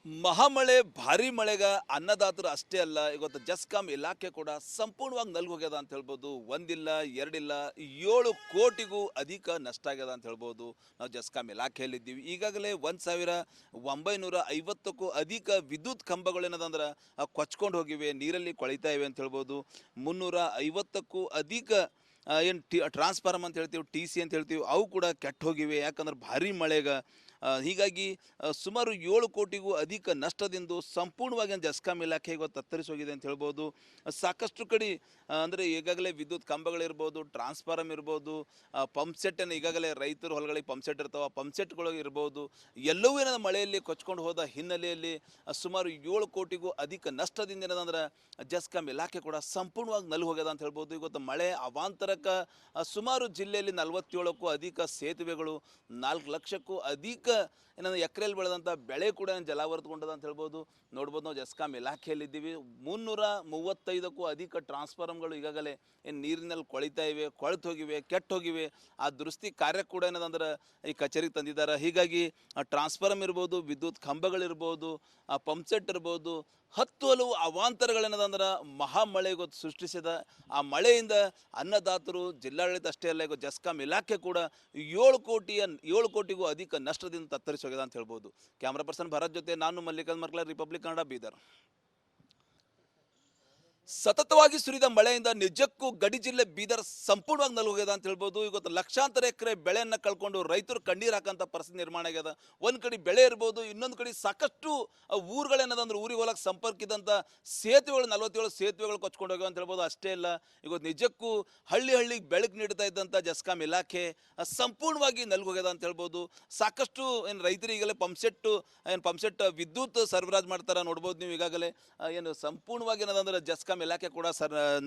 ಮಹಾಮಳೆ ಭಾರಿ ಮಳೆಗ ಅನ್ನದಾತರು ಅಷ್ಟೇ ಅಲ್ಲ, ಇವತ್ತು ಜಸ್ಕಾಂ ಇಲಾಖೆ ಕೂಡ ಸಂಪೂರ್ಣವಾಗಿ ನಲ್ಗೋಗ್ಯದ ಅಂತ ಹೇಳ್ಬೋದು. ಒಂದಿಲ್ಲ ಎರಡಿಲ್ಲ 7 ಕೋಟಿಗೂ ಅಧಿಕ ನಷ್ಟ ಆಗ್ಯದ ಅಂತ ಹೇಳ್ಬೋದು. ನಾವು ಜಸ್ಕಾಂ ಇಲಾಖೆಯಲ್ಲಿದ್ದೀವಿ. ಈಗಾಗಲೇ 1950ಕ್ಕೂ ಅಧಿಕ ವಿದ್ಯುತ್ ಕಂಬಗಳೇನದಂದ್ರೆ ಕೊಚ್ಕೊಂಡು ಹೋಗಿವೆ, ನೀರಲ್ಲಿ ಕೊಳಿತಾ ಇವೆ ಅಂತ ಹೇಳ್ಬೋದು. 350ಕ್ಕೂ ಅಧಿಕ ಏನು ಟ್ರಾನ್ಸ್ಫಾರ್ಮ್ ಅಂತ ಹೇಳ್ತೀವಿ, TC ಅಂತ ಹೇಳ್ತೀವಿ, ಅವು ಕೂಡ ಕೆಟ್ಟು ಹೋಗಿವೆ. ಯಾಕಂದ್ರೆ ಭಾರಿ ಮಳೆಗ ಹೀಗಾಗಿ ಸುಮಾರು 7 ಕೋಟಿಗೂ ಅಧಿಕ ನಷ್ಟದಿಂದ ಸಂಪೂರ್ಣವಾಗಿ ಜಸ್ಕಾಂ ಇಲಾಖೆ ಇವತ್ತು ತತ್ತರಿಸಿ ಹೋಗಿದೆ ಅಂತ ಹೇಳ್ಬೋದು. ಸಾಕಷ್ಟು ಕಡೆ ಅಂದರೆ ಈಗಾಗಲೇ ವಿದ್ಯುತ್ ಕಂಬಗಳಿರ್ಬೋದು, ಟ್ರಾನ್ಸ್ಫಾರ್ಮ್ ಇರ್ಬೋದು, ಪಂಪ್ ಸೆಟ್ಟನ್ನು ಈಗಾಗಲೇ ರೈತರು ಹೊಲಗಳಿಗೆ ಪಂಪ್ ಸೆಟ್ ಇರ್ತಾವೆ, ಪಂಪ್ ಸೆಟ್ಗಳು ಇರ್ಬೋದು, ಎಲ್ಲವೂ ಏನದ ಮಳೆಯಲ್ಲಿ ಕೊಚ್ಕೊಂಡು ಹೋದ ಹಿನ್ನೆಲೆಯಲ್ಲಿ ಸುಮಾರು 7 ಕೋಟಿಗೂ ಅಧಿಕ ನಷ್ಟದಿಂದ ಏನದಂದ್ರೆ ಜಸ್ಕಾಂ ಇಲಾಖೆ ಕೂಡ ಸಂಪೂರ್ಣವಾಗಿ ನಲು ಹೋಗ್ಯದ ಅಂತ ಹೇಳ್ಬೋದು. ಇವತ್ತು ಮಳೆ ಅವಾಂತರಕ್ಕೆ ಸುಮಾರು ಜಿಲ್ಲೆಯಲ್ಲಿ 47ಕ್ಕೂ ಅಧಿಕ ಸೇತುವೆಗಳು, 4 ಲಕ್ಷಕ್ಕೂ ಅಧಿಕ ಏನಂದ್ರೆ ಎಕರೆಯಲ್ಲಿ ಬೆಳೆದಂಥ ಬೆಳೆ ಕೂಡ ಜಲಾವೃತಗೊಂಡದ ಅಂತ ಹೇಳ್ಬೋದು. ನೋಡ್ಬೋದು, ನಾವು ಜಸ್ಕಾಂ ಇಲಾಖೆಯಲ್ಲಿದ್ದೀವಿ. 335ಕ್ಕೂ ಅಧಿಕ ಟ್ರಾನ್ಸ್ಫಾರ್ಮ್ಗಳು ಈಗಾಗಲೇ ಏನು ನೀರಿನಲ್ಲಿ ಕೊಳಿತಾ ಇವೆ, ಕೊಳೆತು ಹೋಗಿವೆ, ಕೆಟ್ಟು ಹೋಗಿವೆ. ಆ ದುರಸ್ತಿ ಕಾರ್ಯ ಕೂಡ ಏನದಂದ್ರೆ ಈ ಕಚೇರಿಗೆ ತಂದಿದ್ದಾರೆ. ಹೀಗಾಗಿ ಟ್ರಾನ್ಸ್ಫಾರ್ಮ್ ಇರ್ಬೋದು, ವಿದ್ಯುತ್ ಕಂಬಗಳಿರ್ಬೋದು, ಪಂಪ್ ಸೆಟ್ ಇರ್ಬೋದು, 10 ಹಲವು ಅವಾಂತರಗಳೇನದಂದ್ರೆ ಮಹಾಮಳೆ ಇವತ್ತು ಸೃಷ್ಟಿಸಿದ. ಆ ಮಳೆಯಿಂದ ಅನ್ನದಾತರು, ಜಿಲ್ಲಾಡಳಿತ ಅಷ್ಟೇ ಅಲ್ಲ, ಈಗ ಜಸ್ಕಾಂ ಇಲಾಖೆ ಕೂಡ 7 ಕೋಟಿಗೂ ಅಧಿಕ ನಷ್ಟದಿಂದ ತತ್ತರಿಸಿ ಹೋಗಿದೆ ಅಂತ ಹೇಳ್ಬೋದು. ಕ್ಯಾಮ್ರಾ ಪರ್ಸನ್ ಭರತ್ ಜೊತೆ ನಾನು ಮಲ್ಲಿಕಾರ್ಜುನ್ ಮರ್ಕಲ, ರಿಪಬ್ಲಿಕ್ ಕನ್ನಡ, ಬೀದರ್. ಸತತವಾಗಿ ಸುರಿದ ಮಳೆಯಿಂದ ನಿಜಕ್ಕೂ ಗಡಿ ಜಿಲ್ಲೆ ಬೀದರ್ ಸಂಪೂರ್ಣವಾಗಿ ನಲುಗೋಗ್ಯದ ಅಂತ ಹೇಳ್ಬೋದು. ಇವತ್ತು ಲಕ್ಷಾಂತರ ಎಕರೆ ಬೆಳೆಯನ್ನು ಕಳ್ಕೊಂಡು ರೈತರು ಕಣ್ಣೀರು ಹಾಕೋಂಥ ಪರಿಸ್ಥಿತಿ ನಿರ್ಮಾಣ ಆಗ್ಯದ. ಒಂದು ಕಡೆ ಬೆಳೆ ಇರ್ಬೋದು, ಇನ್ನೊಂದು ಕಡೆ ಸಾಕಷ್ಟು ಊರುಗಳೇನದಂದ್ರೆ ಊರಿಗೆ ಹೋಗಕ್ಕೆ ಸಂಪರ್ಕಿದಂಥ ಸೇತುವೆಗಳು, 47 ಸೇತುವೆಗಳು ಕೊಚ್ಕೊಂಡು ಹೋಗ್ಯಾವ ಅಂತ ಹೇಳ್ಬೋದು. ಅಷ್ಟೇ ಅಲ್ಲ, ಇವತ್ತು ನಿಜಕ್ಕೂ ಹಳ್ಳಿಗೆ ಬೆಳಕು ನೀಡ್ತಾ ಇದ್ದಂಥ ಜಸ್ಕಾಂ ಇಲಾಖೆ ಸಂಪೂರ್ಣವಾಗಿ ನಲ್ಗೋಗ್ಯದ ಅಂತ ಹೇಳ್ಬೋದು. ಸಾಕಷ್ಟು ಏನು ರೈತರಿಗೆಲ್ಲ ಪಂಪ್ ಸೆಟ್ ವಿದ್ಯುತ್ ಸರಬರಾಜು ಮಾಡ್ತಾರೆ. ನೋಡ್ಬೋದು ನೀವು ಈಗಾಗಲೇ ಏನು ಸಂಪೂರ್ಣವಾಗಿ ಏನದಂದ್ರೆ ಜಸ್ಕಾಂ ಇಲಾಖೆ ಕೂಡ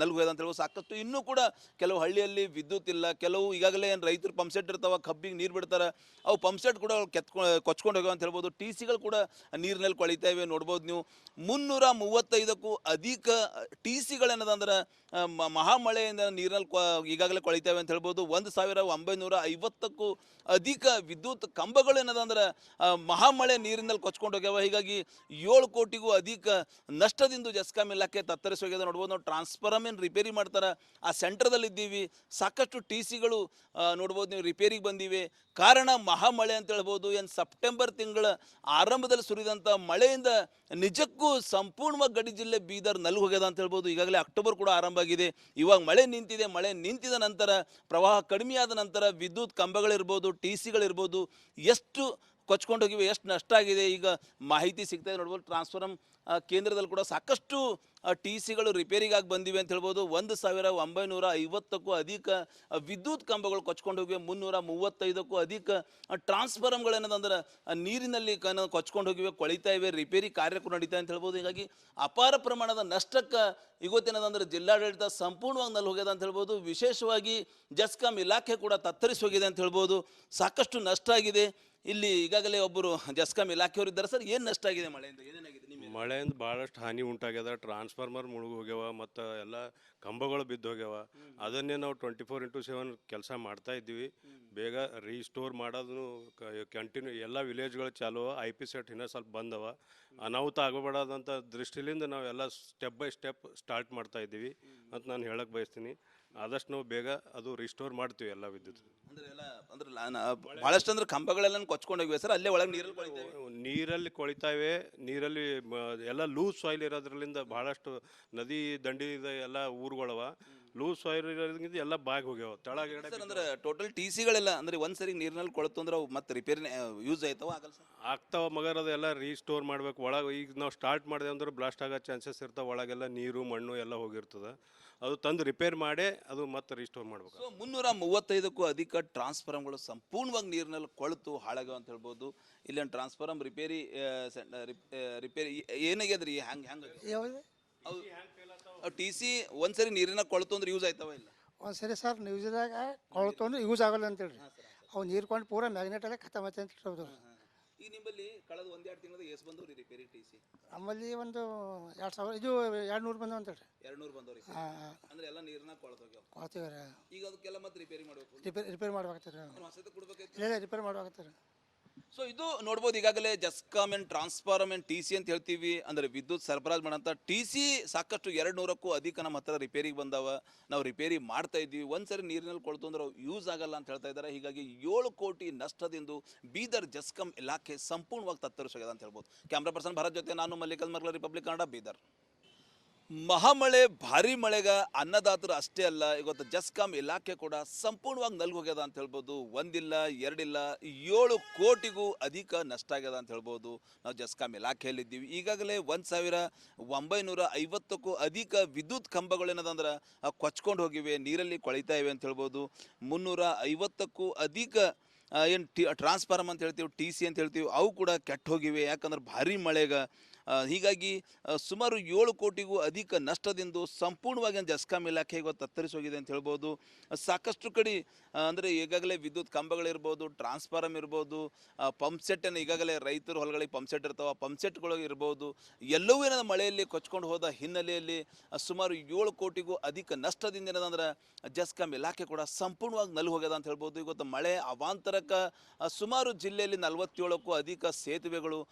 ನಲ್ಗೋಗ್ಯದ ಅಂತ ಹೇಳ್ಬೋದು. ಸಾಕಷ್ಟು ಇನ್ನೂ ಕೂಡ ಕೆಲವು ಹಳ್ಳಿಯಲ್ಲಿ ವಿದ್ಯುತ್ ಇಲ್ಲ. ಕೆಲವು ಈಗಾಗಲೇ ಏನು ರೈತರು ಪಂಪ್ ಸೆಟ್ ಇರ್ತಾವೆ, ಕಬ್ಬಿಗೆ ನೀರು ಬಿಡ್ತಾರೆ, ಅವು ಪಂಪ್ ಸೆಟ್ ಕೂಡ ಕೊಚ್ಕೊಂಡು ಹೋಗ್ಯಾವ ಅಂತ ಹೇಳ್ಬೋದು. TCಗಳು ಕೂಡ ನೀರಿನಲ್ಲಿ ಕೊಳಿತಾ ಇವೆ. ನೋಡ್ಬೋದು ನೀವು 335ಕ್ಕೂ ಅಧಿಕ TCಗಳೇನದಂದ್ರೆ ಮಹಾಮಳೆಯಿಂದ ನೀರಿನಲ್ಲಿ ಈಗಾಗಲೇ ಕೊಳಿತಾವೆ ಅಂತ ಹೇಳ್ಬೋದು. 1950ಕ್ಕೂ ಅಧಿಕ ವಿದ್ಯುತ್ ಕಂಬಗಳು ಏನದಂದ್ರೆ ಮಹಾಮಳೆ ನೀರಿನಲ್ಲಿ ಕೊಚ್ಕೊಂಡು ಹೋಗ್ಯಾವ. ಹೀಗಾಗಿ 7 ಕೋಟಿಗೂ ಅಧಿಕ ನಷ್ಟದಿಂದ ಜಸ್ಕಾಂ ಇಲಾಖೆ ತತ್ತರಿಸಿ ಹೋಗ್ಯದ. ನೋಡ್ಬೋದು, ನಾವು ಟ್ರಾನ್ಸ್ಫಾರ್ಮ್ ಏನು ರಿಪೇರಿ ಮಾಡ್ತಾರೆ ಆ ಸೆಂಟರ್ದಲ್ಲಿ ಇದ್ದೀವಿ. ಸಾಕಷ್ಟು TCಗಳು ನೋಡ್ಬೋದು ನೀವು ರಿಪೇರಿಗೆ ಬಂದಿವೆ. ಕಾರಣ ಮಹಾಮಳೆ ಅಂತ ಹೇಳ್ಬೋದು. ಏನು ಸೆಪ್ಟೆಂಬರ್ ತಿಂಗಳ ಆರಂಭದಲ್ಲಿ ಸುರಿದಂಥ ಮಳೆಯಿಂದ ನಿಜಕ್ಕೂ ಸಂಪೂರ್ಣವಾಗಿ ಗಡಿ ಜಿಲ್ಲೆ ಬೀದರ್ ನಲು ಹೋಗ್ಯದ ಅಂತ ಹೇಳ್ಬೋದು. ಈಗಾಗಲೇ ಅಕ್ಟೋಬರ್ ಕೂಡ ಆರಂಭ ಆಗಿದೆ. ಇವಾಗ ಮಳೆ ನಿಂತಿದೆ. ಮಳೆ ನಿಂತಿದ ನಂತರ, ಪ್ರವಾಹ ಕಡಿಮೆಯಾದ ನಂತರ ವಿದ್ಯುತ್ ಕಂಬಗಳಿರ್ಬೋದು, TCಗಳಿರ್ಬೋದು ಎಷ್ಟು ಕೊಚ್ಕೊಂಡು ಹೋಗಿವೆ, ಎಷ್ಟು ನಷ್ಟ ಆಗಿದೆ ಈಗ ಮಾಹಿತಿ ಸಿಗ್ತಾ ಇದೆ. ನೋಡ್ಬೋದು, ಟ್ರಾನ್ಸ್ಫಾರ್ಮ್ ಕೇಂದ್ರದಲ್ಲಿ ಕೂಡ ಸಾಕಷ್ಟು TCಗಳು ರಿಪೇರಿಗಾಗಿ ಬಂದಿವೆ ಅಂತ ಹೇಳ್ಬೋದು. 1950ಕ್ಕೂ ಅಧಿಕ ವಿದ್ಯುತ್ ಕಂಬಗಳು ಕೊಚ್ಕೊಂಡು ಹೋಗಿವೆ. 335ಕ್ಕೂ ಅಧಿಕ ಟ್ರಾನ್ಸ್ಫಾರ್ಮ್ಗಳೇನದಂದ್ರೆ ನೀರಿನಲ್ಲಿ ಕೊಚ್ಕೊಂಡು ಹೋಗಿವೆ, ಕೊಳಿತಾ ಇವೆ, ರಿಪೇರಿ ಕಾರ್ಯ ಕೂಡ ನಡೀತಾ ಅಂತ ಹೇಳ್ಬೋದು. ಹೀಗಾಗಿ ಅಪಾರ ಪ್ರಮಾಣದ ನಷ್ಟಕ್ಕೆ ಇವತ್ತೇನದಂದ್ರೆ ಜಿಲ್ಲಾಡಳಿತ ಸಂಪೂರ್ಣವಾಗಿ ನಲ್ಲಿ ಹೋಗ್ಯದ ಅಂತ ಹೇಳ್ಬೋದು. ವಿಶೇಷವಾಗಿ ಜಸ್ಕಾಂ ಇಲಾಖೆ ಕೂಡ ತತ್ತರಿಸಿ ಹೋಗಿದೆ ಅಂತ ಹೇಳ್ಬೋದು. ಸಾಕಷ್ಟು ನಷ್ಟ ಆಗಿದೆ. ಇಲ್ಲಿ ಈಗಾಗಲೇ ಒಬ್ಬರು ಜಸ್ಕಾಂ ಇಲಾಖೆಯವರು ಇದ್ದಾರೆ. ಸರ್, ಏನು ನಷ್ಟ ಆಗಿದೆ ಮಳೆಯಿಂದ? ಏನೇನಾಗಿದೆ ನಿಮ್ಮ ಮಳೆಯಿಂದ ಭಾಳಷ್ಟು ಹಾನಿ ಉಂಟಾಗ್ಯದ. ಟ್ರಾನ್ಸ್ಫಾರ್ಮರ್ ಮುಳುಗಿ ಹೋಗ್ಯಾವ, ಮತ್ತು ಎಲ್ಲ ಕಂಬಗಳು ಬಿದ್ದು ಹೋಗ್ಯಾವ. ಅದನ್ನೇ ನಾವು 24x7 ಕೆಲಸ ಮಾಡ್ತಾ ಇದ್ದೀವಿ. ಬೇಗ ರೀಸ್ಟೋರ್ ಮಾಡೋದು ಕಂಟಿನ್ಯೂ ಎಲ್ಲ ವಿಲೇಜ್ಗಳು ಚಾಲು. IP ಸೆಟ್ ಇನ್ನೂ ಸ್ವಲ್ಪ ಬಂದವ. ಅನಾಹುತ ಆಗಬಾರ್ದಂಥ ದೃಷ್ಟಿಲಿಂದ ನಾವೆಲ್ಲ ಸ್ಟೆಪ್ ಬೈ ಸ್ಟೆಪ್ ಸ್ಟಾರ್ಟ್ ಮಾಡ್ತಾ ಇದ್ದೀವಿ ಅಂತ ನಾನು ಹೇಳಕ್ಕೆ ಬಯಸ್ತೀನಿ. ಆದಷ್ಟು ನಾವು ಬೇಗ ಅದು ರಿಸ್ಟೋರ್ ಮಾಡ್ತೀವಿ ಎಲ್ಲ ವಿದ್ಯುತ್. ಅಂದ್ರೆ ಭಾಳಷ್ಟು ಅಂದ್ರೆ ಕಂಬಗಳೆಲ್ಲ ಕೊಚ್ಕೊಂಡು ಹೋಗಿವೆ ಸರ್. ಅಲ್ಲೇ ಒಳಗೆ ನೀರಲ್ಲಿ ಕೊಳಿತಾವೆ. ನೀರಲ್ಲಿ ಎಲ್ಲ ಲೂಸ್ ಸಾಯಿಲ್ ಇರೋದ್ರಲ್ಲಿಂದ ಭಾಳಷ್ಟು ನದಿ ದಂಡಿದ ಎಲ್ಲ ಊರುಗಳವ. ಲೂಸ್ ಸಾಯಿಲ್ ಇರೋದ್ರಿಂದ ಎಲ್ಲ ಬಾಗಿ ಹೋಗ್ಯಾವ ತಳಗ. ಅಂದ್ರೆ ಟೋಟಲ್ TCಗಳೆಲ್ಲ ಅಂದ್ರೆ ಒಂದ್ಸರಿ ನೀರಿನಲ್ಲಿ ಕೊಳತು ಅಂದ್ರೆ ಮತ್ತೆ ರಿಪೇರಿ ಯೂಸ್ ಆಯ್ತಾವ? ಆಗಲ್ಲ ಸರ್? ಆಗ್ತಾವ ಮಗರ್. ಅದೆಲ್ಲ ರೀಸ್ಟೋರ್ ಮಾಡ್ಬೇಕು. ಒಳಗೆ ಈಗ ನಾವು ಸ್ಟಾರ್ಟ್ ಮಾಡಿದೆ ಅಂದ್ರೆ ಬ್ಲಾಸ್ಟ್ ಆಗೋ ಚಾನ್ಸಸ್ ಇರ್ತಾವೆ. ಒಳಗೆಲ್ಲ ನೀರು ಮಣ್ಣು ಎಲ್ಲ ಹೋಗಿರ್ತದೆ. ಅದು ತಂದು ರಿಪೇರ್ ಮಾಡಿ ಅದು ಮತ್ತೆ ರೀಸ್ಟೋರ್ ಮಾಡ್ಬೇಕು. 335ಕ್ಕೂ ಅಧಿಕ ಟ್ರಾನ್ಸ್ಫಾರ್ಮ್ಗಳು ಸಂಪೂರ್ಣವಾಗಿ ನೀರಿನಲ್ಲಿ ಕೊಳೆತು ಹಾಳಾಗ್ಯಾವ ಅಂತ ಹೇಳ್ಬೋದು. ಇಲ್ಲೊಂದು ಟ್ರಾನ್ಸ್ಫಾರ್ಮ್ ರಿಪೇರಿ ಏನಾಗ್ಯದ್ರಿ? ಹ್ಯಾಂಗೆ TC ಒಂದ್ಸರಿ ನೀರಿನ ಕೊಳತು ಅಂದ್ರೆ ಯೂಸ್ ಆಯ್ತಾವ ಇಲ್ಲ? ಒಂದ್ಸರಿ ಸರ್ ನ್ಯೂಸ್ದಾಗ ಕೊಳತು ಅಂದ್ರೆ ಯೂಸ್ ಆಗಲ್ಲ ಅಂತೇಳಿ ಅವು ನೀರು ಕೊಂಡು ಪೂರ ಮ್ಯಾಗ್ನೆಟಲ್ಲೇ ಖತಮ್ ಐತೆ ಅಂತ ಹೇಳ್ಬೋದು. ಈಗ ನಿಮ್ಮಲ್ಲಿ ಕಳೆದ 1-2 ತಿಂಗಳ ಎಷ್ಟು ಬಂದವ್ರಿ ರಿಪೇರಿ TC? ನಮ್ಮಲ್ಲಿ ಒಂದು 2000 ಇದು 200 ಬಂದವು ಅಂತೇಳಿ. 200 ಬಂದವ್ರಿ. ಅಂದ್ರೆ ಎಲ್ಲ ನೀರನ್ನ ಕೊಳ್ತೀವ್ರಿ. ಈಗ ಅದಕ್ಕೆಲ್ಲ ಮತ್ತೆ ರಿಪೇರಿ ಮಾಡಬೇಕು. ರಿಪೇರಿ ಮಾಡ್ಬೇಕಾಗ್ತಾರೆ. ಹೊಸದು ಕೊಡ್ಬೇಕಾಯ್ತು. ಇಲ್ಲ ರಿಪೇರಿ ಮಾಡ್ಬೇಕಾಗ್ತಾರೆ. ಸೊ ಇದು ನೋಡ್ಬೋದು ಈಗಾಗಲೇ GESCOM and transform and T C ಅಂತ ಹೇಳ್ತೀವಿ, ಅಂದರೆ ವಿದ್ಯುತ್ ಸರಬರಾಜು ಮಾಡೋಂಥ ಟಿ ಸಿ ಸಾಕಷ್ಟು 200ಕ್ಕೂ ಅಧಿಕ ನಮ್ಮ ಹತ್ರ ರಿಪೇರಿಗೆ ಬಂದವ, ನಾವು ರಿಪೇರಿ ಮಾಡ್ತಾ ಇದ್ವಿ. ಒಂದ್ಸರಿ ನೀರಿನಲ್ಲಿ ಕೊಳ್ತು ಅಂದ್ರೆ ಯೂಸ್ ಆಗಲ್ಲ ಅಂತ ಹೇಳ್ತಾ ಇದ್ದಾರೆ. ಹೀಗಾಗಿ 7 ಕೋಟಿ ನಷ್ಟದಿಂದ ಬೀದರ್ ಜಸ್ಕಾಮ್ ಇಲಾಖೆ ಸಂಪೂರ್ಣವಾಗಿ ತತ್ತರಿಸೋಗಿದೆ ಅಂತ ಹೇಳ್ಬೋದು. ಕ್ಯಾಮ್ರಾ ಪರ್ಸನ್ ಭರತ್ ಜೊತೆ ನಾನು ಮಲ್ಲಿಕಲ್ ಮರ್ಲ, ರಿಪಬ್ಲಿಕ್ ಕನ್ನಡ, ಬೀದರ್. ಮಹಾಮಳೆ, ಭಾರಿ ಮಳೆಗ ಅನ್ನದಾತರು ಅಷ್ಟೇ ಅಲ್ಲ, ಇವತ್ತು ಜಸ್ಕಾಮ್ ಇಲಾಖೆ ಕೂಡ ಸಂಪೂರ್ಣವಾಗಿ ನಲ್ಗೋಗ್ಯದ ಅಂತ ಹೇಳ್ಬೋದು. ಒಂದಿಲ್ಲ ಎರಡಿಲ್ಲ 7 ಕೋಟಿಗೂ ಅಧಿಕ ನಷ್ಟ ಆಗ್ಯದ ಅಂತ ಹೇಳ್ಬೋದು. ನಾವು ಜಸ್ಕಾಮ್ ಇಲಾಖೆಯಲ್ಲಿದ್ದೀವಿ. ಈಗಾಗಲೇ 1950ಕ್ಕೂ ಅಧಿಕ ವಿದ್ಯುತ್ ಕಂಬಗಳೇನದಂದ್ರೆ ಕೊಚ್ಕೊಂಡು ಹೋಗಿವೆ, ನೀರಲ್ಲಿ ಕೊಳಿತಾ ಇವೆ ಅಂತ ಹೇಳ್ಬೋದು. 350ಕ್ಕೂ ಅಧಿಕ ಏನು ಟ್ರಾನ್ಸ್ಫಾರ್ಮ್ ಅಂತ ಹೇಳ್ತೀವಿ, ಟಿ ಸಿ ಅಂತ ಹೇಳ್ತೀವಿ, ಅವು ಕೂಡ ಕೆಟ್ಟು ಹೋಗಿವೆ. ಯಾಕಂದ್ರೆ ಭಾರಿ ಮಳೆಗ ಹೀಗಾಗಿ ಸುಮಾರು 7 ಕೋಟಿಗೂ ಅಧಿಕ ನಷ್ಟದಿಂದ ಸಂಪೂರ್ಣವಾಗಿ ಜಸ್ಕಾಮ್ ಇಲಾಖೆ ಇವತ್ತು ತತ್ತರಿಸೋಗಿದೆ ಅಂತ ಹೇಳ್ಬೋದು. ಸಾಕಷ್ಟು ಕಡೆ ಅಂದರೆ ಈಗಾಗಲೇ ವಿದ್ಯುತ್ ಕಂಬಗಳಿರ್ಬೋದು, ಟ್ರಾನ್ಸ್ಫಾರ್ಮ್ ಇರ್ಬೋದು, ಪಂಪ್ ಸೆಟ್ಟನ್ನು ಈಗಾಗಲೇ ರೈತರು ಹೊಲಗಳಿಗೆ ಪಂಪ್ ಸೆಟ್ ಇರ್ತಾವೆ, ಪಂಪ್ ಸೆಟ್ಗಳು ಇರ್ಬೋದು, ಎಲ್ಲವೂ ಏನದ ಮಳೆಯಲ್ಲಿ ಕೊಚ್ಕೊಂಡು ಹೋದ ಹಿನ್ನೆಲೆಯಲ್ಲಿ ಸುಮಾರು 7 ಕೋಟಿಗೂ ಅಧಿಕ ನಷ್ಟದಿಂದ ಏನದಂದ್ರೆ ಜಸ್ಕಾಮ್ ಇಲಾಖೆ ಕೂಡ ಸಂಪೂರ್ಣವಾಗಿ ನಲು ಹೋಗ್ಯದ ಅಂತ ಹೇಳ್ಬೋದು. ಇವತ್ತು ಮಳೆ ಅವಾಂತರಕ್ಕೆ ಸುಮಾರು ಜಿಲ್ಲೆಯಲ್ಲಿ 47ಕ್ಕೂ ಅಧಿಕ ಸೇತುವೆಗಳು,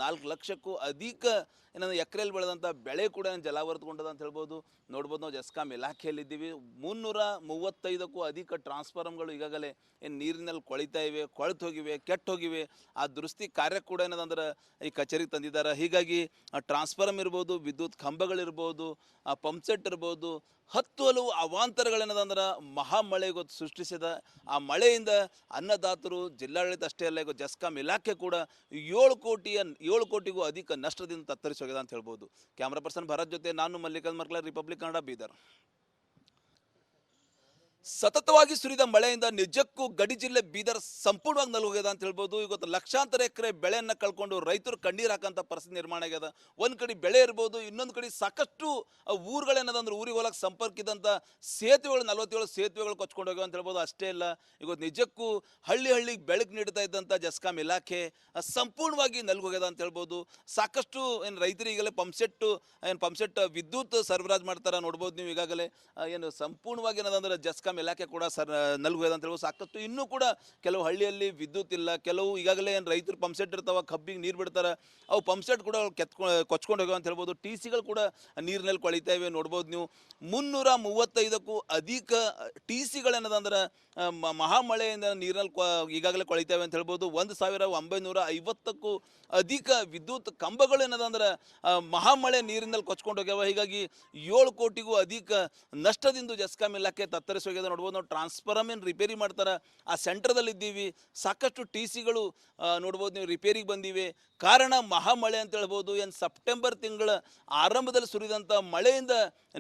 4 ಲಕ್ಷಕ್ಕೂ ಅಧಿಕ ಏನಂದ್ರೆ ಎಕರೆಯಲ್ಲಿ ಬೆಳೆದಂಥ ಬೆಳೆ ಕೂಡ ಜಲಾವೃತಗೊಂಡದ ಅಂತ ಹೇಳ್ಬೋದು. ನೋಡ್ಬೋದು, ನಾವು ಜಸ್ಕಾಮ್ ಇಲಾಖೆಯಲ್ಲಿದ್ದೀವಿ. 335ಕ್ಕೂ ಅಧಿಕ ಟ್ರಾನ್ಸ್ಫಾರ್ಮ್ಗಳು ಈಗಾಗಲೇ ಏನು ನೀರಿನಲ್ಲಿ ಕೊಳಿತಾ ಇವೆ, ಕೊಳೆತು ಹೋಗಿವೆ, ಕೆಟ್ಟು ಹೋಗಿವೆ. ಆ ದುರಸ್ತಿ ಕಾರ್ಯ ಕೂಡ ಏನದಂದ್ರೆ ಈ ಕಚೇರಿಗೆ ತಂದಿದ್ದಾರೆ. ಹೀಗಾಗಿ ಟ್ರಾನ್ಸ್ಫಾರ್ಮ್ ಇರ್ಬೋದು, ವಿದ್ಯುತ್ ಕಂಬಗಳಿರ್ಬೋದು, ಪಂಪ್ ಸೆಟ್ ಇರ್ಬೋದು, 10 ಹಲವು ಅವಾಂತರಗಳೇನದಂದ್ರೆ ಮಹಾಮಳೆ ಇವತ್ತು ಸೃಷ್ಟಿಸಿದ. ಆ ಮಳೆಯಿಂದ ಅನ್ನದಾತರು, ಜಿಲ್ಲಾಡಳಿತ ಅಷ್ಟೇ ಅಲ್ಲ, ಈಗ ಜಸ್ಕಾಮ್ ಇಲಾಖೆ ಕೂಡ 7 ಕೋಟಿಗೂ ಅಧಿಕ ನಷ್ಟದಿಂದ ತತ್ತರಿಸೋಗಿದೆ ಅಂತ ಹೇಳ್ಬೋದು. ಕ್ಯಾಮ್ರಾ ಪರ್ಸನ್ ಭರತ್ ಜೊತೆ ನಾನು ಮಲ್ಲಿಕಲ್ ಮರ್ಲ, ರಿಪಬ್ಲಿಕ್ ಕನ್ನಡ, ಬೀದರ್. ಸತತವಾಗಿ ಸುರಿದ ಮಳೆಯಿಂದ ನಿಜಕ್ಕೂ ಗಡಿ ಜಿಲ್ಲೆ ಬೀದರ್ ಸಂಪೂರ್ಣವಾಗಿ ನಲುಗೋಗ್ಯದ ಅಂತ ಹೇಳ್ಬೋದು. ಇವತ್ತು ಲಕ್ಷಾಂತರ ಎಕರೆ ಬೆಳೆಯನ್ನು ಕಳ್ಕೊಂಡು ರೈತರು ಕಣ್ಣೀರು ಹಾಕೋಂಥ ಪರಿಸ್ಥಿತಿ ನಿರ್ಮಾಣ ಆಗ್ಯದ. ಒಂದು ಕಡೆ ಬೆಳೆ ಇರ್ಬೋದು, ಇನ್ನೊಂದು ಕಡೆ ಸಾಕಷ್ಟು ಊರುಗಳೇನದಂದ್ರೆ ಊರಿಗೆ ಹೋಗಕ್ಕೆ ಸಂಪರ್ಕಿದಂಥ ಸೇತುವೆಗಳು, 47 ಸೇತುವೆಗಳು ಕೊಚ್ಕೊಂಡು ಹೋಗ್ಯಾವ ಅಂತ ಹೇಳ್ಬೋದು. ಅಷ್ಟೇ ಇಲ್ಲ, ಇವತ್ತು ನಿಜಕ್ಕೂ ಹಳ್ಳಿಗೆ ಬೆಳಕು ನೀಡ್ತಾ ಇದ್ದಂಥ ಜಸ್ಕಾಮ್ ಇಲಾಖೆ ಸಂಪೂರ್ಣವಾಗಿ ನಲ್ಗೋಗ್ಯದ ಅಂತ ಹೇಳ್ಬೋದು. ಸಾಕಷ್ಟು ಏನು ರೈತರು ಈಗಲೇ ಪಂಪ್ ಸೆಟ್ ವಿದ್ಯುತ್ ಸರಬರಾಜು ಮಾಡ್ತಾರೆ. ನೋಡ್ಬೋದು ನೀವು ಈಗಾಗಲೇ ಏನು ಸಂಪೂರ್ಣವಾಗಿ ಏನದಂದ್ರೆ ಜಸ್ಕಾಮ್ ಇಲಾಖೆ ಕೂಡ ನಲ್ಗೋಗ್ಯದ ಅಂತ ಹೇಳ್ಬೋದು. ಸಾಕಷ್ಟು ಇನ್ನೂ ಕೂಡ ಕೆಲವು ಹಳ್ಳಿಯಲ್ಲಿ ವಿದ್ಯುತ್ ಇಲ್ಲ. ಕೆಲವು ಈಗಾಗಲೇ ಏನು ರೈತರು ಪಂಪ್ ಸೆಟ್ ಇರ್ತಾವೆ, ಕಬ್ಬಿಗೆ ನೀರು ಬಿಡ್ತಾರೆ, ಅವು ಪಂಪ್ ಸೆಟ್ ಕೂಡ ಕೊಚ್ಕೊಂಡು ಹೋಗ್ಯಾವ ಅಂತ ಹೇಳ್ಬೋದು. ಟಿ ಸಿಗಳು ಕೂಡ ನೀರಿನಲ್ಲಿ ಕೊಳಿತಾ ಇವೆ. ನೋಡ್ಬೋದು ನೀವು 335ಕ್ಕೂ ಅಧಿಕ ಟಿ ಸಿಗಳೇನದಂದ್ರೆ ಮಹಾಮಳೆಯಿಂದ ನೀರಿನಲ್ಲಿ ಈಗಾಗಲೇ ಕೊಳಿತಾವೆ ಅಂತ ಹೇಳ್ಬೋದು. 1950ಕ್ಕೂ ಅಧಿಕ ವಿದ್ಯುತ್ ಕಂಬಗಳು ಏನದಂದ್ರೆ ಮಹಾಮಳೆ ನೀರಿನಲ್ಲಿ ಕೊಚ್ಕೊಂಡು ಹೋಗ್ಯಾವ. ಹೀಗಾಗಿ 7 ಕೋಟಿಗೂ ಅಧಿಕ ನಷ್ಟದಿಂದ ಜಸ್ಕಾಮ್ ಇಲಾಖೆ ತತ್ತರಿಸೋಗ್ಯದ. ನೋಡ್ಬೋದು, ನಾವು ಟ್ರಾನ್ಸ್ಫಾರ್ಮ್ ಏನು ರಿಪೇರಿ ಮಾಡ್ತಾರೆ ಆ ಸೆಂಟರ್ದಲ್ಲಿ ಇದ್ದೀವಿ. ಸಾಕಷ್ಟು ಟಿ ಸಿಗಳು ನೋಡ್ಬೋದು ನೀವು ರಿಪೇರಿಗೆ ಬಂದಿವೆ. ಕಾರಣ ಮಹಾಮಳೆ ಅಂತ ಹೇಳ್ಬೋದು. ಏನು ಸೆಪ್ಟೆಂಬರ್ ತಿಂಗಳ ಆರಂಭದಲ್ಲಿ ಸುರಿದಂಥ ಮಳೆಯಿಂದ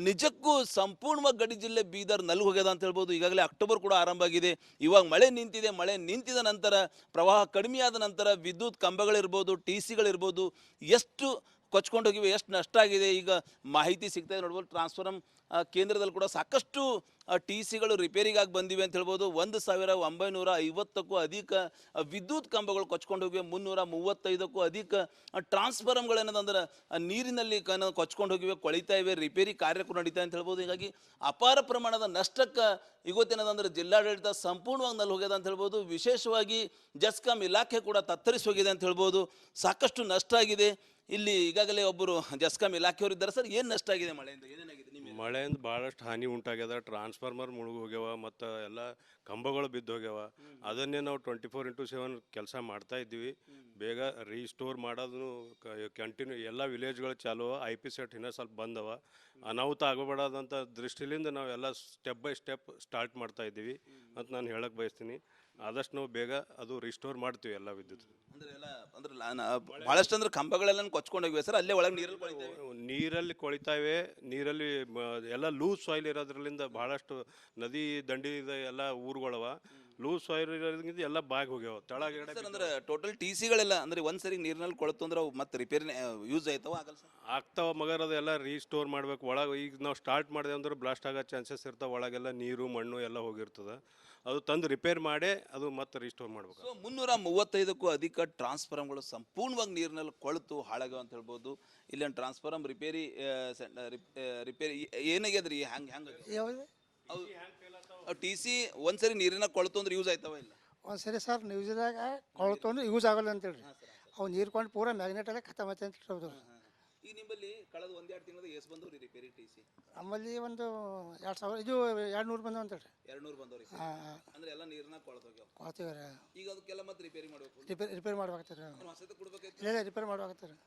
ನಿಜಕ್ಕೂ ಸಂಪೂರ್ಣವಾಗಿ ಗಡಿ ಜಿಲ್ಲೆ ಬೀದರ್ ನಲ್ಲು ಹೋಗ್ಯದ ಅಂತ ಹೇಳ್ಬೋದು. ಈಗಾಗಲೇ ಅಕ್ಟೋಬರ್ ಕೂಡ ಆರಂಭ ಆಗಿದೆ. ಇವಾಗ ಮಳೆ ನಿಂತಿದೆ. ಮಳೆ ನಿಂತಿದ ನಂತರ, ಪ್ರವಾಹ ಕಡಿಮೆಯಾದ ನಂತರ ವಿದ್ಯುತ್ ಕಂಬಗಳಿರ್ಬೋದು, ಟಿ ಸಿಗಳಿರ್ಬೋದು ಎಷ್ಟು ಕೊಚ್ಕೊಂಡು ಹೋಗಿವೆ, ಎಷ್ಟು ನಷ್ಟ ಆಗಿದೆ ಈಗ ಮಾಹಿತಿ ಸಿಗ್ತಾ ಇದೆ. ನೋಡ್ಬೋದು, ಟ್ರಾನ್ಸ್ಫಾರ್ಮ್ ಕೇಂದ್ರದಲ್ಲಿ ಕೂಡ ಸಾಕಷ್ಟು ಟಿ ಸಿಗಳು ರಿಪೇರಿಗಾಗಿ ಬಂದಿವೆ ಅಂತ ಹೇಳ್ಬೋದು. 1950ಕ್ಕೂ ಅಧಿಕ ವಿದ್ಯುತ್ ಕಂಬಗಳು ಕೊಚ್ಕೊಂಡು ಹೋಗಿವೆ. 335ಕ್ಕೂ ಅಧಿಕ ಟ್ರಾನ್ಸ್ಫಾರ್ಮ್ಗಳೇನದಂದ್ರೆ ನೀರಿನಲ್ಲಿ ಕೊಚ್ಕೊಂಡು ಹೋಗಿವೆ, ಕೊಳಿತಾ ಇವೆ, ರಿಪೇರಿ ಕಾರ್ಯ ಕೂಡ ನಡೀತಾ ಅಂತ ಹೇಳ್ಬೋದು. ಹೀಗಾಗಿ ಅಪಾರ ಪ್ರಮಾಣದ ನಷ್ಟಕ್ಕೆ ಇವತ್ತೇನದಂದ್ರೆ ಜಿಲ್ಲಾಡಳಿತ ಸಂಪೂರ್ಣವಾಗಿ ನಲ್ಲಿ ಹೋಗ್ಯದ ಅಂತ ಹೇಳ್ಬೋದು. ವಿಶೇಷವಾಗಿ ಜಸ್ಕಾಮ್ ಇಲಾಖೆ ಕೂಡ ತತ್ತರಿಸಿ ಹೋಗಿದೆ ಅಂತ ಹೇಳ್ಬೋದು. ಸಾಕಷ್ಟು ನಷ್ಟ ಆಗಿದೆ. ಇಲ್ಲಿ ಈಗಾಗಲೇ ಒಬ್ಬರು ಜಸ್ಕಾಮ್ ಇಲಾಖೆಯವರು ಇದ್ದಾರೆ. ಸರ್, ಏನು ನಷ್ಟ ಆಗಿದೆ ಮಳೆಯಿಂದ? ಏನೇನಾಗಿದೆ? ಮಳೆಯಿಂದ ಭಾಳಷ್ಟು ಹಾನಿ ಉಂಟಾಗ್ಯದ. ಟ್ರಾನ್ಸ್ಫಾರ್ಮರ್ ಮುಳುಗಿ ಹೋಗ್ಯಾವ ಮತ್ತು ಎಲ್ಲ ಕಂಬಗಳು ಬಿದ್ದು ಹೋಗ್ಯಾವ. ಅದನ್ನೇ ನಾವು 24x7 ಕೆಲಸ ಮಾಡ್ತಾ ಇದ್ದೀವಿ. ಬೇಗ ರೀಸ್ಟೋರ್ ಮಾಡೋದನ್ನು ಕಂಟಿನ್ಯೂ ಎಲ್ಲ ವಿಲೇಜ್ಗಳು ಚಾಲು. IP ಸೆಟ್ ಇನ್ನೂ ಸ್ವಲ್ಪ ಬಂದವ. ಅನಾಹುತ ಆಗಬಾರ್ದಂಥ ದೃಷ್ಟಿಯಿಂದ ನಾವು ಎಲ್ಲ ಸ್ಟೆಪ್ ಬೈ ಸ್ಟೆಪ್ ಸ್ಟಾರ್ಟ್ ಮಾಡ್ತಾ ಇದ್ದೀವಿ ಅಂತ ನಾನು ಹೇಳಕ್ಕೆ ಬಯಸ್ತೀನಿ. ಆದಷ್ಟು ನಾವು ಬೇಗ ಅದು ರಿಸ್ಟೋರ್ ಮಾಡ್ತೀವಿ ಎಲ್ಲ ವಿದ್ಯುತ್. ಭಾಳಷ್ಟು ಅಂದ್ರೆ ಕಂಬಗಳೆಲ್ಲ ಕೊಚ್ಕೊಂಡು ಹೋಗಿವೆ ಸರ್. ಅಲ್ಲೇ ಒಳಗೆ ನೀರಲ್ಲಿ ಕೊಳಿತಾ ಇವೆ. ನೀರಲ್ಲಿ ಎಲ್ಲ ಲೂಸ್ ಸಾಯಿಲ್ ಇರೋದ್ರಲ್ಲಿಂದ ಭಾಳಷ್ಟು ನದಿ ದಂಡಿ ಎಲ್ಲ ಊರುಗಳವ. ಲೂಸ್ ಸಾಯಿಲ್ ಇರೋದ್ರಿಂದ ಎಲ್ಲ ಬಾಗಿ ಹೋಗ್ಯಾವ ತೆಳಗಡೆ. ಅಂದ್ರೆ ಟೋಟಲ್ ಟಿ ಸಿಗಳೆಲ್ಲ ಅಂದ್ರೆ ಒಂದ್ಸರಿ ನೀರಿನಲ್ಲಿ ಕೊಳತು ಅಂದ್ರೆ ಅವು ಮತ್ತೆ ರಿಪೇರಿ ಯೂಸ್ ಆಯ್ತಾವ? ಆಗಲ್ಲ ಸರ್? ಆಗ್ತಾವ ಮಗರ್. ಅದೆಲ್ಲ ರೀಸ್ಟೋರ್ ಮಾಡ್ಬೇಕು. ಒಳಗೆ ಈಗ ನಾವು ಸ್ಟಾರ್ಟ್ ಮಾಡಿದೆ ಅಂದ್ರೆ ಬ್ಲಾಸ್ಟ್ ಆಗೋ ಚಾನ್ಸಸ್ ಇರ್ತಾವೆ. ಒಳಗೆಲ್ಲ ನೀರು ಮಣ್ಣು ಎಲ್ಲ ಹೋಗಿರ್ತದೆ. ಅದು ತಂದು ರಿಪೇರ್ ಮಾಡಿ ಅದು ಮತ್ತೆ ರೀಸ್ಟೋರ್ ಮಾಡ್ಬೇಕು. ಸೊ 335ಕ್ಕೂ ಅಧಿಕ ಟ್ರಾನ್ಸ್ಫಾರ್ಮ್ಗಳು ಸಂಪೂರ್ಣವಾಗಿ ನೀರಿನಲ್ಲಿ ಕೊಳೆತು ಹಾಳಾಗ್ಯಾವ ಅಂತ ಹೇಳ್ಬೋದು. ಇಲ್ಲೊಂದು ಟ್ರಾನ್ಸ್ಫಾರ್ಮ್ ರಿಪೇರಿ ಏನಾಗ್ಯದ್ರಿ? ಹ್ಯಾಂಗೆ ಯಾವುದು ಟಿ ಸಿ ಒಂದ್ಸರಿ ನೀರಿನ ಕೊಳತು ಅಂದ್ರೆ ಯೂಸ್ ಆಯ್ತಾವ ಇಲ್ಲ? ಒಂದು ಸರಿ ಸರ್ ನ್ಯೂಸ್ದಾಗ ಕೊಳ್ತೊಂದು ಯೂಸ್ ಆಗಲ್ಲ ಅಂತೇಳಿ ಅವು ನೀರು ಕೊಂಡು ಪೂರ ಮ್ಯಾಗ್ನೆಟಲ್ಲೇ ಖತಮ್ ಐತೆ ಅಂತ ಹೇಳ್ಬೋದು. ಈಗ ನಿಮ್ಮಲ್ಲಿ ಕಳೆದ ಒಂದೆರಡು ತಿಂಗಳ ಎಷ್ಟು ಬಂದವ್ರಿ ರಿಪೇರಿ ಟಿ ಸಿ? ನಮ್ಮಲ್ಲಿ ಒಂದು 2000 ಇದು 200 ಬಂದವ ಅಂತೇಳಿ. 200 ಬಂದವ್ರಿ. ಹಾಂ ಅಂದ್ರೆ ಎಲ್ಲ ನೀರ್ನಾಗ ಕೊಳ್ತೋಗ್ಯಾವ. ಕೊಳ್ತೀವಿ ರೀ. ಈಗ ಅದಕ್ಕೆಲ್ಲ ಮತ್ತೆ ರಿಪೇರಿ ಮಾಡಬೇಕು, ರಿಪೇರಿ ಮಾಡ್ಬೇಕಾಗ್ತದೆ. ಹೊಸದು ಕೊಡ್ಬೇಕಾಯ್ತು. ಇಲ್ಲ ರಿಪೇರಿ ಮಾಡ್ಬೇಕಾಗ್ತದೆ.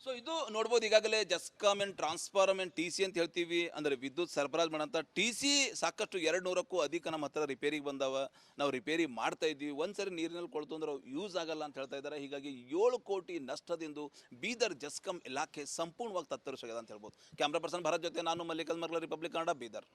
ಸೊ ಇದು ನೋಡ್ಬೋದು, ಈಗಾಗಲೇ GESCOM and transform and T C ಅಂತ ಹೇಳ್ತೀವಿ, ಅಂದರೆ ವಿದ್ಯುತ್ ಸರಬರಾಜು ಮಾಡೋಂಥ ಟಿ ಸಿ ಸಾಕಷ್ಟು 200ಕ್ಕೂ ಅಧಿಕ ನಮ್ಮ ಹತ್ರ ರಿಪೇರಿಗೆ ಬಂದಾವ. ನಾವು ರಿಪೇರಿ ಮಾಡ್ತಾ ಇದ್ದೀವಿ. ಒಂದ್ಸರಿ ನೀರಿನಲ್ಲಿ ಕೊಳ್ತು ಅಂದ್ರೆ ಯೂಸ್ ಆಗಲ್ಲ ಅಂತ ಹೇಳ್ತಾ ಇದ್ದಾರೆ. ಹೀಗಾಗಿ 7 ಕೋಟಿ ನಷ್ಟದಿಂದ ಬೀದರ್ ಜಸ್ಕಾಮ್ ಇಲಾಖೆ ಸಂಪೂರ್ಣವಾಗಿ ತತ್ತರಿಸೋಗಿದೆ ಅಂತ ಹೇಳ್ಬೋದು. ಕ್ಯಾಮ್ರಾ ಪರ್ಸನ್ ಭರತ್ ಜೊತೆ ನಾನು ಮಲ್ಲಿಕಲ್ ಮರ್ಲ, ರಿಪಬ್ಲಿಕ್ ಕನ್ನಡ, ಬೀದರ್.